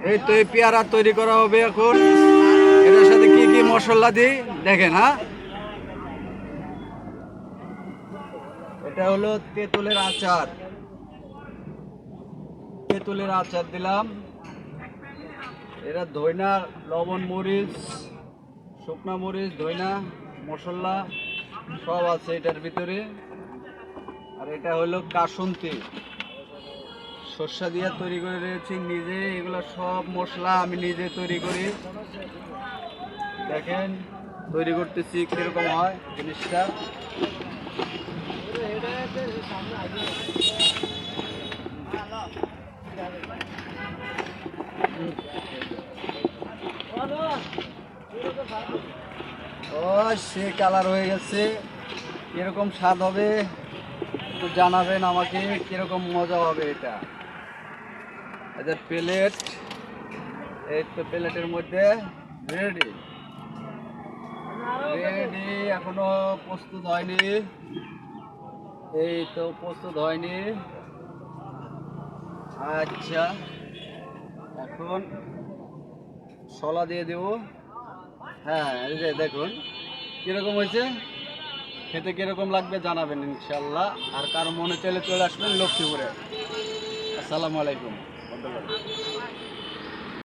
এই তো এই পেয়ারা তৈরি করা হবে এখন। এটার সাথে কি কি মশলা দিই দেখেন। হ্যাঁ, এটা হলো তেঁতুলের আচার। তেঁতুলের আচার দিলাম। এটা ধইনা, লবণ, মরিচ, শুকনা মরিচ, ধইনা মশলা সব আছে এটার ভিতরে। আর এটা হলো কাসুন্তি, সর্ষা দিয়ে তৈরি করে রয়েছি নিজে। এগুলো সব মশলা আমি নিজে তৈরি করি। দেখেন তৈরি করতেছি কিরকম হয় জিনিসটা। ও, সে কালার হয়ে গেছে। কিরকম স্বাদ হবে একটু জানাবেন আমাকে, কিরকম মজা হবে এটা। এদের প্লেট, এই তো প্লেটের মধ্যে রেডি। রেডি, এখনো প্রস্তুত হয়নি। এই তো প্রস্তুত হয়নি। আচ্ছা, এখন শলা দিয়ে দেব। হ্যাঁ, এই যে দেখুন কিরকম হয়েছে, খেতে কিরকম লাগবে জানাবেন ইনশাল্লাহ। আর কারো মনে চাইলে চলে আসবেন লক্ষ্মীপুরে। আসসালামু আলাইকুম।